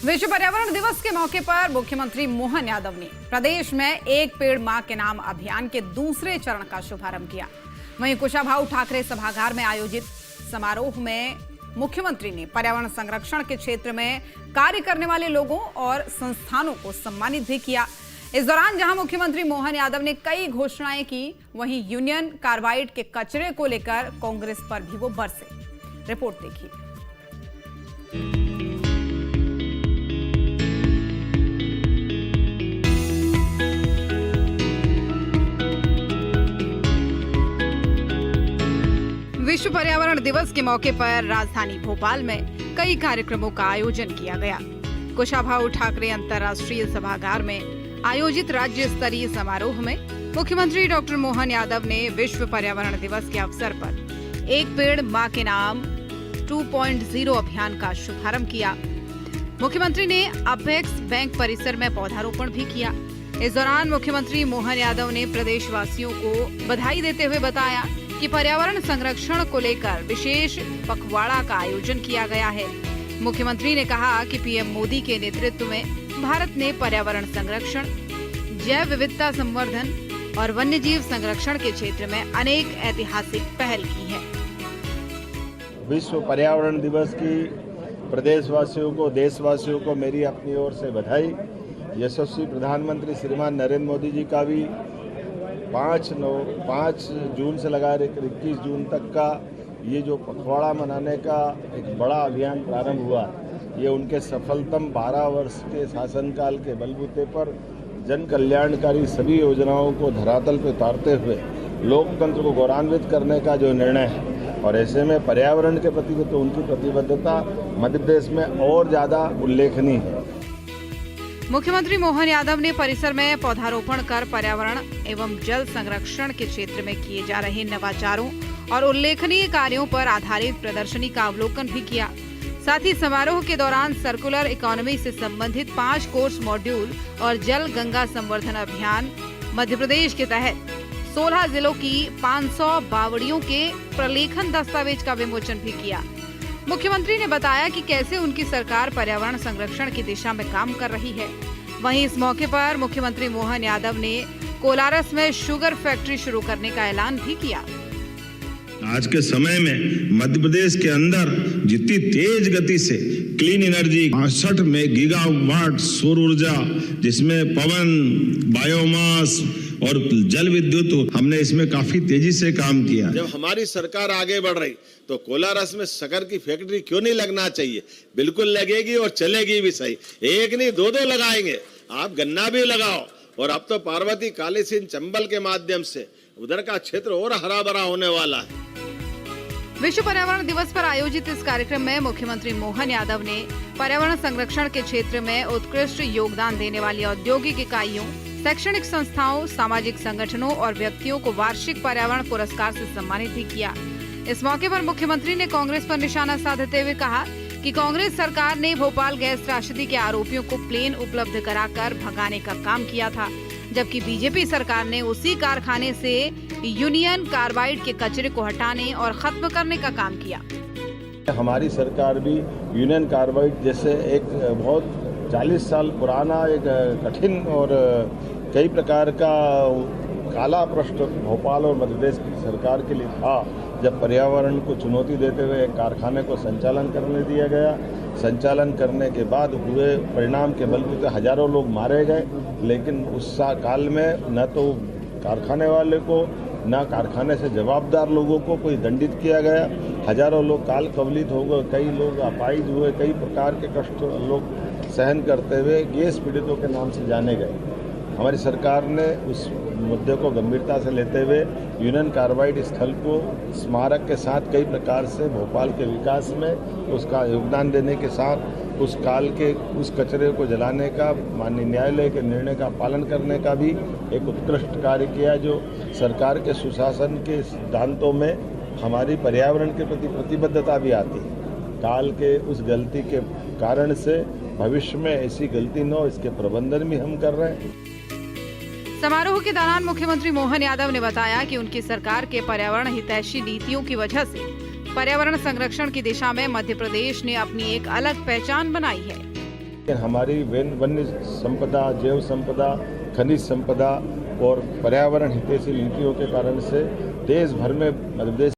विश्व पर्यावरण दिवस के मौके पर मुख्यमंत्री मोहन यादव ने प्रदेश में एक पेड़ मां के नाम अभियान के दूसरे चरण का शुभारंभ किया। वहीं कुशाभाऊ ठाकरे सभागार में आयोजित समारोह में मुख्यमंत्री ने पर्यावरण संरक्षण के क्षेत्र में कार्य करने वाले लोगों और संस्थानों को सम्मानित भी किया। इस दौरान जहां मुख्यमंत्री मोहन यादव ने कई घोषणाएं की, वहीं यूनियन कार्बाइड के कचरे को लेकर कांग्रेस पर भी वो बरसे। रिपोर्ट देखिए। विश्व पर्यावरण दिवस के मौके पर राजधानी भोपाल में कई कार्यक्रमों का आयोजन किया गया। कुशाभाऊ ठाकरे अंतर्राष्ट्रीय सभागार में आयोजित राज्य स्तरीय समारोह में मुख्यमंत्री डॉक्टर मोहन यादव ने विश्व पर्यावरण दिवस के अवसर पर एक पेड़ मां के नाम 2.0 अभियान का शुभारंभ किया। मुख्यमंत्री ने अपेक्स बैंक परिसर में पौधारोपण भी किया। इस दौरान मुख्यमंत्री मोहन यादव ने प्रदेशवासियों को बधाई देते हुए बताया कि पर्यावरण संरक्षण को लेकर विशेष पखवाड़ा का आयोजन किया गया है। मुख्यमंत्री ने कहा कि पीएम मोदी के नेतृत्व में भारत ने पर्यावरण संरक्षण, जैव विविधता संवर्धन और वन्यजीव संरक्षण के क्षेत्र में अनेक ऐतिहासिक पहल की है। विश्व पर्यावरण दिवस की प्रदेशवासियों को, देशवासियों को मेरी अपनी ओर से बधाई। यशस्वी प्रधानमंत्री श्रीमान नरेंद्र मोदी जी का भी 5 जून से लगा 21 जून तक का ये जो पखवाड़ा मनाने का एक बड़ा अभियान प्रारंभ हुआ, ये उनके सफलतम 12 वर्ष के शासनकाल के बलबूते पर जन कल्याणकारी सभी योजनाओं को धरातल पर उतारते हुए लोकतंत्र को गौरवान्वित करने का जो निर्णय है, और ऐसे में पर्यावरण के प्रति तो उनकी प्रतिबद्धता मध्य प्रदेश में और ज़्यादा उल्लेखनीय है। मुख्यमंत्री मोहन यादव ने परिसर में पौधारोपण कर पर्यावरण एवं जल संरक्षण के क्षेत्र में किए जा रहे नवाचारों और उल्लेखनीय कार्यों पर आधारित प्रदर्शनी का अवलोकन भी किया। साथ ही समारोह के दौरान सर्कुलर इकोनॉमी से संबंधित 5 कोर्स मॉड्यूल और जल गंगा संवर्धन अभियान मध्य प्रदेश के तहत 16 जिलों की 500 बावड़ियों के प्रलेखन दस्तावेज का विमोचन भी किया। मुख्यमंत्री ने बताया कि कैसे उनकी सरकार पर्यावरण संरक्षण की दिशा में काम कर रही है। वहीं इस मौके पर मुख्यमंत्री मोहन यादव ने कोलारस में शुगर फैक्ट्री शुरू करने का ऐलान भी किया। आज के समय में मध्य प्रदेश के अंदर जितनी तेज गति से क्लीन एनर्जी 62 में गीगावाट सौर ऊर्जा, जिसमें पवन, बायोमास और जल विद्युत, हमने इसमें काफी तेजी से काम किया। जब हमारी सरकार आगे बढ़ रही तो कोलारस में शक्कर की फैक्ट्री क्यों नहीं लगना चाहिए? बिल्कुल लगेगी और चलेगी भी सही। एक नहीं 2 लगाएंगे। आप गन्ना भी लगाओ, और अब तो पार्वती, काली सिंध, चंबल के माध्यम से उधर का क्षेत्र और हरा भरा होने वाला है। विश्व पर्यावरण दिवस पर आयोजित इस कार्यक्रम में मुख्यमंत्री मोहन यादव ने पर्यावरण संरक्षण के क्षेत्र में उत्कृष्ट योगदान देने वाली औद्योगिक इकाइयों, शैक्षणिक संस्थाओं, सामाजिक संगठनों और व्यक्तियों को वार्षिक पर्यावरण पुरस्कार से सम्मानित भी किया। इस मौके पर मुख्यमंत्री ने कांग्रेस पर निशाना साधते हुए कहा कि कांग्रेस सरकार ने भोपाल गैस त्रासदी के आरोपियों को प्लेन उपलब्ध कराकर भगाने का काम किया था, जबकि बीजेपी सरकार ने उसी कारखाने से यूनियन कार्बाइड के कचरे को हटाने और खत्म करने का काम किया। हमारी सरकार भी यूनियन कार्बाइड जैसे एक बहुत 40 साल पुराना एक कठिन और कई प्रकार का काला प्रश्न भोपाल और मध्य प्रदेश की सरकार के लिए था, जब पर्यावरण को चुनौती देते हुए एक कारखाने को संचालन करने दिया गया। संचालन करने के बाद हुए परिणाम के बलबूते हजारों लोग मारे गए, लेकिन उस काल में न तो कारखाने वाले को, न कारखाने से जवाबदार लोगों को कोई दंडित किया गया। हजारों लोग काल कवलित हो गए, कई लोग अपाहिज हुए, कई प्रकार के कष्ट लोग सहन करते हुए गैस पीड़ितों के नाम से जाने गए। हमारी सरकार ने उस मुद्दे को गंभीरता से लेते हुए यूनियन कार्बाइड स्थल को स्मारक के साथ कई प्रकार से भोपाल के विकास में उसका योगदान देने के साथ उस काल के उस कचरे को जलाने का, माननीय न्यायालय के निर्णय का पालन करने का भी एक उत्कृष्ट कार्य किया, जो सरकार के सुशासन के सिद्धांतों में हमारी पर्यावरण के प्रति प्रतिबद्धता भी आती है। काल के उस गलती के कारण से भविष्य में ऐसी गलती न हो, इसके प्रबंधन भी हम कर रहे हैं। समारोह के दौरान मुख्यमंत्री मोहन यादव ने बताया कि उनकी सरकार के पर्यावरण हितैषी नीतियों की वजह से पर्यावरण संरक्षण की दिशा में मध्य प्रदेश ने अपनी एक अलग पहचान बनाई है। हमारी वन्य संपदा, जैव संपदा, खनिज संपदा और पर्यावरण हितैषी नीतियों के कारण से देश भर में मध्य प्रदेश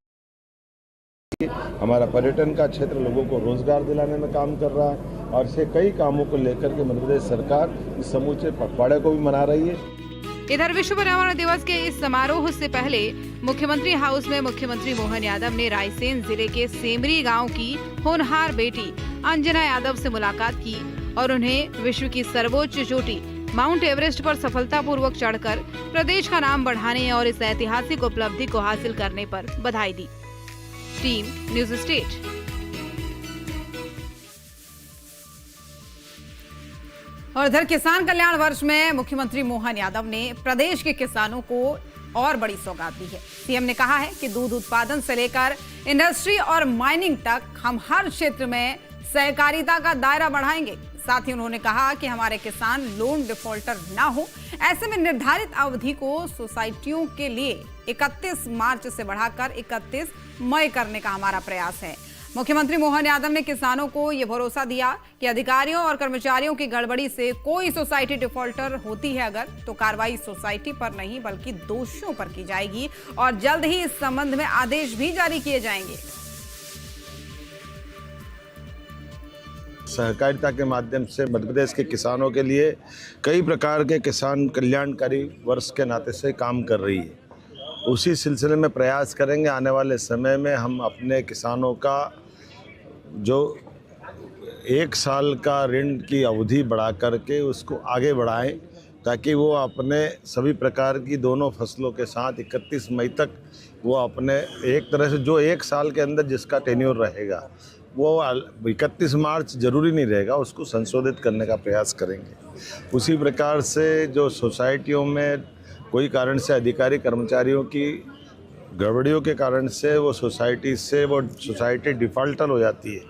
हमारा पर्यटन का क्षेत्र लोगों को रोजगार दिलाने में काम कर रहा है और ऐसे कई कामों को लेकर के मध्य प्रदेश सरकार इस समूचे पखवाड़े को भी मना रही है। इधर विश्व पर्यावरण दिवस के इस समारोह से पहले मुख्यमंत्री हाउस में मुख्यमंत्री मोहन यादव ने रायसेन जिले के सेमरी गांव की होनहार बेटी अंजना यादव से मुलाकात की और उन्हें विश्व की सर्वोच्च चोटी माउंट एवरेस्ट पर सफलतापूर्वक चढ़कर प्रदेश का नाम बढ़ाने और इस ऐतिहासिक उपलब्धि को हासिल करने पर बधाई दी। Team news state. और इधर किसान कल्याण वर्ष में मुख्यमंत्री मोहन यादव ने प्रदेश के किसानों को और बड़ी सौगात दी है। सीएम ने कहा है कि दूध उत्पादन से लेकर इंडस्ट्री और माइनिंग तक हम हर क्षेत्र में सहकारिता का दायरा बढ़ाएंगे। साथ ही उन्होंने कहा कि हमारे किसान लोन डिफॉल्टर ना हो, ऐसे में निर्धारित अवधि को सोसाइटियों के लिए 31 मार्च से बढ़ाकर 31 मई करने का हमारा प्रयास है। मुख्यमंत्री मोहन यादव ने किसानों को यह भरोसा दिया कि अधिकारियों और कर्मचारियों की गड़बड़ी से कोई सोसाइटी डिफॉल्टर होती है अगर तो कार्रवाई सोसाइटी पर नहीं बल्कि दोषियों पर की जाएगी और जल्द ही इस संबंध में आदेश भी जारी किए जाएंगे। सहकारिता के माध्यम से मध्य प्रदेश के किसानों के लिए कई प्रकार के किसान कल्याणकारी वर्ष के नाते से काम कर रही है। उसी सिलसिले में प्रयास करेंगे आने वाले समय में हम अपने किसानों का जो 1 साल का ऋण की अवधि बढ़ा करके उसको आगे बढ़ाएं ताकि वो अपने सभी प्रकार की दोनों फसलों के साथ 31 मई तक वो अपने एक तरह से जो 1 साल के अंदर जिसका टेन्योर रहेगा वो 31 मार्च जरूरी नहीं रहेगा, उसको संशोधित करने का प्रयास करेंगे। उसी प्रकार से जो सोसाइटियों में कोई कारण से अधिकारी कर्मचारियों की गड़बड़ियों के कारण से वो सोसाइटी डिफॉल्टर हो जाती है,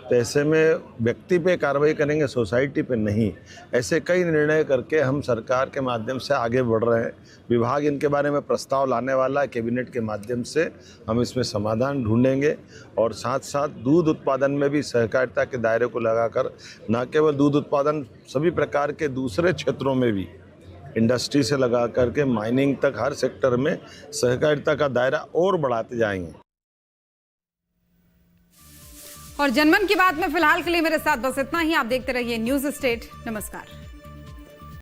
तो ऐसे में व्यक्ति पे कार्रवाई करेंगे, सोसाइटी पे नहीं। ऐसे कई निर्णय करके हम सरकार के माध्यम से आगे बढ़ रहे हैं। विभाग इनके बारे में प्रस्ताव लाने वाला है, कैबिनेट के माध्यम से हम इसमें समाधान ढूंढेंगे और साथ साथ दूध उत्पादन में भी सहकारिता के दायरे को लगाकर न केवल दूध उत्पादन, सभी प्रकार के दूसरे क्षेत्रों में भी इंडस्ट्री से लगा करके माइनिंग तक हर सेक्टर में सहकारिता का दायरा और बढ़ाते जाएंगे। और जनमन की बात में फिलहाल के लिए मेरे साथ बस इतना ही। आप देखते रहिए न्यूज स्टेट। नमस्कार।